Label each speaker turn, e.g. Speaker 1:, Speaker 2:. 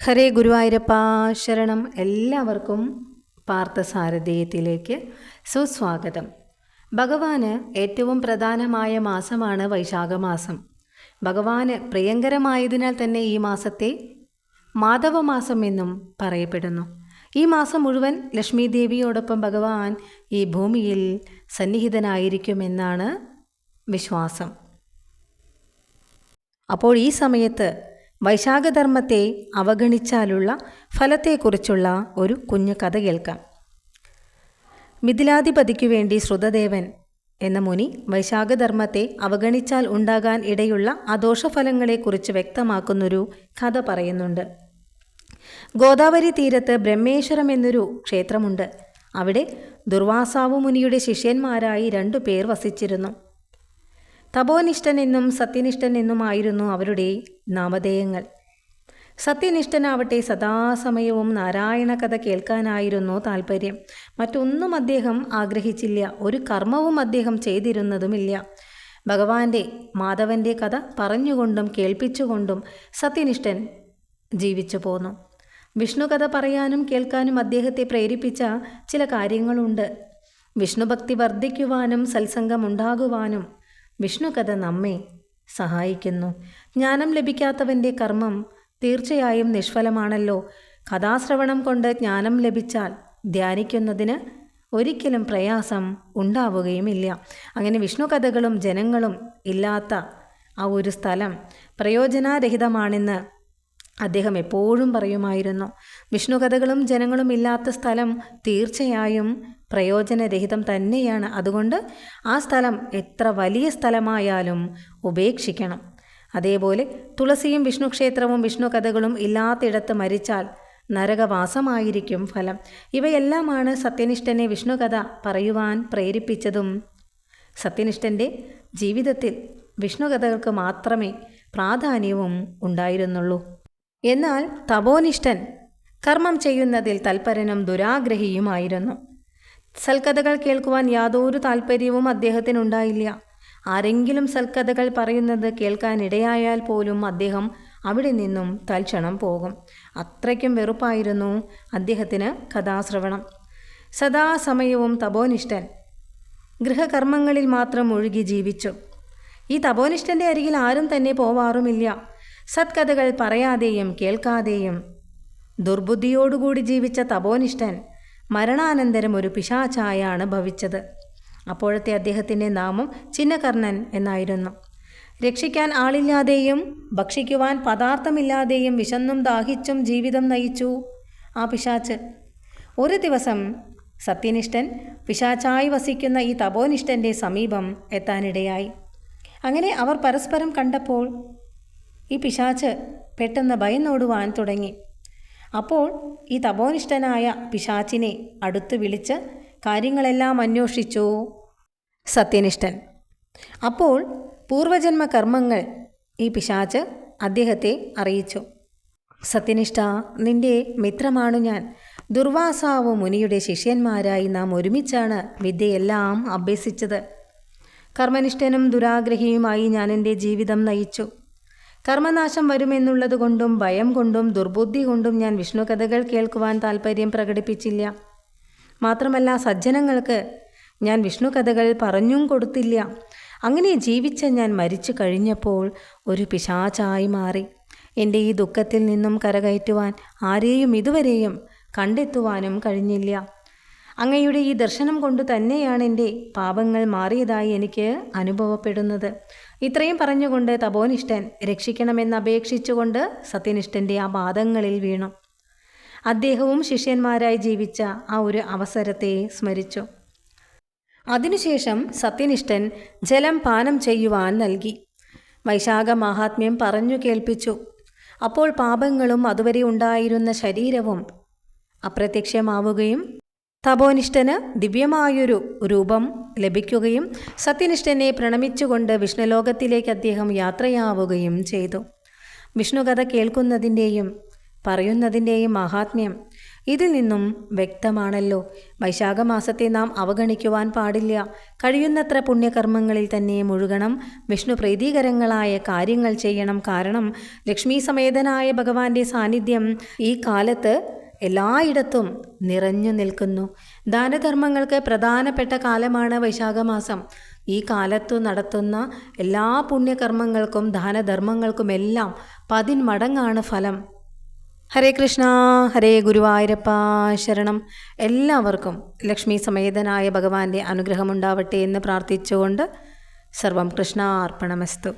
Speaker 1: ഹരേ ഗുരുവായൂരപ്പ ശരണം. എല്ലാവർക്കും പാർത്ഥസാരഥിയത്തിലേക്ക് സുസ്വാഗതം. ഭഗവാന് ഏറ്റവും പ്രധാനമായ മാസമാണ് വൈശാഖമാസം. ഭഗവാന് പ്രിയങ്കരമായതിനാൽ തന്നെ ഈ മാസത്തെ മാധവമാസം എന്നും പറയപ്പെടുന്നു. ഈ മാസം മുഴുവൻ ലക്ഷ്മി ദേവിയോടൊപ്പം ഭഗവാൻ ഈ ഭൂമിയിൽ സന്നിഹിതനായിരിക്കുമെന്നാണ് വിശ്വാസം. അപ്പോൾ ഈ സമയത്ത് വൈശാഖധർമ്മത്തെ അവഗണിച്ചാലുള്ള ഫലത്തെക്കുറിച്ചുള്ള ഒരു കുഞ്ഞു കഥ കേൾക്കാം. മിഥിലാധിപതിക്കു വേണ്ടി ശ്രുതദേവൻ എന്ന മുനി വൈശാഖധർമ്മത്തെ അവഗണിച്ചാൽ ഉണ്ടാകാൻ ഇടയുള്ള അദോഷഫലങ്ങളെക്കുറിച്ച് വ്യക്തമാക്കുന്നൊരു കഥ പറയുന്നുണ്ട്. ഗോദാവരി തീരത്ത് ബ്രഹ്മേശ്വരം എന്നൊരു ക്ഷേത്രമുണ്ട്. അവിടെ ദുർവാസാവു മുനിയുടെ ശിഷ്യന്മാരായി 2 പേർ വസിച്ചിരുന്നു. തപോനിഷ്ഠൻ എന്നും സത്യനിഷ്ഠൻ എന്നുമായിരുന്നു അവരുടെ നാമധേയങ്ങൾ. സത്യനിഷ്ഠനാവട്ടെ സദാസമയവും നാരായണ കഥ കേൾക്കാനായിരുന്നു താൽപ്പര്യം. മറ്റൊന്നും അദ്ദേഹം ആഗ്രഹിച്ചില്ല. ഒരു കർമ്മവും അദ്ദേഹം ചെയ്തിരുന്നതുമില്ല. ഭഗവാന്റെ മാധവന്റെ കഥ പറഞ്ഞുകൊണ്ടും കേൾപ്പിച്ചുകൊണ്ടും സത്യനിഷ്ഠൻ ജീവിച്ചു പോന്നു. വിഷ്ണു കഥ പറയാനും കേൾക്കാനും അദ്ദേഹത്തെ പ്രേരിപ്പിച്ച ചില കാര്യങ്ങളുണ്ട്. വിഷ്ണുഭക്തി വർദ്ധിക്കുവാനും സത്സംഗമുണ്ടാകുവാനും വിഷ്ണു കഥ നമ്മെ സഹായിക്കുന്നു. ജ്ഞാനം ലഭിക്കാത്തവൻ്റെ കർമ്മം തീർച്ചയായും നിഷ്ഫലമാണല്ലോ. കഥാശ്രവണം കൊണ്ട് ജ്ഞാനം ലഭിച്ചാൽ ധ്യാനിക്കുന്നതിന് ഒരിക്കലും പ്രയാസം ഉണ്ടാവുകയുമില്ല. അങ്ങനെ വിഷ്ണു കഥകളും ജനങ്ങളും ഇല്ലാത്ത ആ ഒരു സ്ഥലം പ്രയോജനരഹിതമാണെന്ന് അദ്ദേഹം എപ്പോഴും പറയുമായിരുന്നു. വിഷ്ണു കഥകളും ജനങ്ങളും ഇല്ലാത്ത സ്ഥലം തീർച്ചയായും പ്രയോജനരഹിതം തന്നെയാണ്. അതുകൊണ്ട് ആ സ്ഥലം എത്ര വലിയ സ്ഥലമായാലും ഉപേക്ഷിക്കണം. അതേപോലെ തുളസിയും വിഷ്ണു ക്ഷേത്രവും വിഷ്ണു കഥകളും ഇല്ലാത്തിടത്ത് മരിച്ചാൽ നരകവാസമായിരിക്കും ഫലം. ഇവയെല്ലാമാണ് സത്യനിഷ്ഠനെ വിഷ്ണു കഥ പറയുവാൻ പ്രേരിപ്പിച്ചതും. സത്യനിഷ്ഠൻ്റെ ജീവിതത്തിൽ വിഷ്ണു കഥകൾക്ക് മാത്രമേ പ്രാധാന്യവും ഉണ്ടായിരുന്നുള്ളൂ. എന്നാൽ തപോനിഷ്ഠൻ കർമ്മം ചെയ്യുന്നതിൽ തൽപരനും ദുരാഗ്രഹിയുമായിരുന്നു. സൽക്കഥകൾ കേൾക്കുവാൻ യാതൊരു താല്പര്യവും അദ്ദേഹത്തിനുണ്ടായില്ല. ആരെങ്കിലും സൽക്കഥകൾ പറയുന്നത് കേൾക്കാനിടയായാൽ പോലും അദ്ദേഹം അവിടെ നിന്നും തൽക്ഷണം പോകും. അത്രയ്ക്കും വെറുപ്പായിരുന്നു അദ്ദേഹത്തിന് കഥാശ്രവണം. സദാസമയവും തപോനിഷ്ഠൻ ഗൃഹകർമ്മങ്ങളിൽ മാത്രം ഒഴുകി ജീവിച്ചു. ഈ തപോനിഷ്ഠൻ്റെ അരികിൽ ആരും തന്നെ പോവാറുമില്ല. സത്കഥകൾ പറയാതെയും കേൾക്കാതെയും ദുർബുദ്ധിയോടുകൂടി ജീവിച്ച തപോനിഷ്ഠൻ മരണാനന്തരം ഒരു പിശാചായാണ് ഭവിച്ചത്. അപ്പോഴത്തെ അദ്ദേഹത്തിൻ്റെ നാമം ചിന്നകർണൻ എന്നായിരുന്നു. രക്ഷിക്കാൻ ആളില്ലാതെയും ഭക്ഷിക്കുവാൻ പദാർത്ഥമില്ലാതെയും വിശന്നും ദാഹിച്ചും ജീവിതം നയിച്ചു ആ പിശാച്ച്. ഒരു ദിവസം സത്യനിഷ്ഠൻ പിശാചായി വസിക്കുന്ന ഈ തപോനിഷ്ഠൻ്റെ സമീപം എത്താനിടയായി. അങ്ങനെ അവർ പരസ്പരം കണ്ടപ്പോൾ ഈ പിശാച്ച് പെട്ടെന്ന് ഭയന്നോടുവാൻ തുടങ്ങി. അപ്പോൾ ഈ തപോനിഷ്ഠനായ പിശാച്ചിനെ അടുത്ത് വിളിച്ച് കാര്യങ്ങളെല്ലാം അന്വേഷിച്ചു സത്യനിഷ്ഠൻ. അപ്പോൾ പൂർവജന്മ കർമ്മങ്ങൾ ഈ പിശാച്ച് അദ്ദേഹത്തെ അറിയിച്ചു. സത്യനിഷ്ഠ, നിന്റെ മിത്രമാണു ഞാൻ. ദുർവാസാവു മുനിയുടെ ശിഷ്യന്മാരായി നാം ഒരുമിച്ചാണ് വിദ്യയെല്ലാം അഭ്യസിച്ചത്. കർമ്മനിഷ്ഠനും ദുരാഗ്രഹിയുമായി ഞാൻ എൻ്റെ ജീവിതം നയിച്ചു. കർമ്മനാശം വരുമെന്നുള്ളതുകൊണ്ടും ഭയം കൊണ്ടും ദുർബുദ്ധി കൊണ്ടും ഞാൻ വിഷ്ണു കഥകൾ കേൾക്കുവാൻ താല്പര്യം പ്രകടിപ്പിച്ചില്ല. മാത്രമല്ല സജ്ജനങ്ങൾക്ക് ഞാൻ വിഷ്ണു കഥകൾ പറഞ്ഞും കൊടുത്തില്ല. അങ്ങനെ ജീവിച്ച ഞാൻ മരിച്ചു കഴിഞ്ഞപ്പോൾ ഒരു പിശാചായി മാറി. എൻ്റെ ഈ ദുഃഖത്തിൽ നിന്നും കരകയറ്റുവാൻ ആരെയും ഇതുവരെയും കണ്ടെത്തുവാനും കഴിഞ്ഞില്ല. അങ്ങയുടെ ഈ ദർശനം കൊണ്ട് തന്നെയാണ് എൻ്റെ പാപങ്ങൾ മാറിയതായി എനിക്ക് അനുഭവപ്പെടുന്നത്. ഇത്രയും പറഞ്ഞുകൊണ്ട് തപോനിഷ്ഠൻ രക്ഷിക്കണമെന്ന് അപേക്ഷിച്ചുകൊണ്ട് സത്യനിഷ്ഠൻ്റെ ആ പാദങ്ങളിൽ വീണു. അദ്ദേഹവും ശിഷ്യന്മാരായി ജീവിച്ച ആ ഒരു അവസരത്തെ സ്മരിച്ചു. അതിനുശേഷം സത്യനിഷ്ഠൻ ജലം പാനം ചെയ്യുവാൻ നൽകി. വൈശാഖ മഹാത്മ്യം പറഞ്ഞു കേൾപ്പിച്ചു. അപ്പോൾ പാപങ്ങളും അതുവരെ ഉണ്ടായിരുന്ന ശരീരവും അപ്രത്യക്ഷമാവുകയും തപോനിഷ്ഠന് ദിവ്യമായൊരു രൂപം ലഭിക്കുകയും സത്യനിഷ്ഠനെ പ്രണമിച്ചുകൊണ്ട് വിഷ്ണുലോകത്തിലേക്ക് അദ്ദേഹം യാത്രയാവുകയും ചെയ്തു. വിഷ്ണുകഥ കേൾക്കുന്നതിൻ്റെയും പറയുന്നതിൻ്റെയും മഹാത്മ്യം ഇതിൽ നിന്നും വ്യക്തമാണല്ലോ വൈശാഖ മാസത്തെ നാം അവഗണിക്കുവാൻ പാടില്ല. കഴിയുന്നത്ര പുണ്യകർമ്മങ്ങളിൽ തന്നെ മുഴുകണം. വിഷ്ണു പ്രീതികരങ്ങളായ കാര്യങ്ങൾ ചെയ്യണം. കാരണം ലക്ഷ്മി സമേതനായ ഭഗവാന്റെ സാന്നിധ്യം ഈ കാലത്ത് എല്ലായിടത്തും നിറഞ്ഞു നിൽക്കുന്നു. ദാനധർമ്മങ്ങൾക്ക് പ്രധാനപ്പെട്ട കാലമാണ് വൈശാഖമാസം. ഈ കാലത്തു നടത്തുന്ന എല്ലാ പുണ്യകർമ്മങ്ങൾക്കും ദാനധർമ്മങ്ങൾക്കുമെല്ലാം 10 മടങ്ങാണ് ഫലം. ഹരേ കൃഷ്ണ, ഹരേ ഗുരുവായൂരപ്പ ശരണം. എല്ലാവർക്കും ലക്ഷ്മി സമേതനായ ഭഗവാന്റെ അനുഗ്രഹമുണ്ടാവട്ടെ എന്ന് പ്രാർത്ഥിച്ചുകൊണ്ട് സർവം കൃഷ്ണാർപ്പണമസ്തു.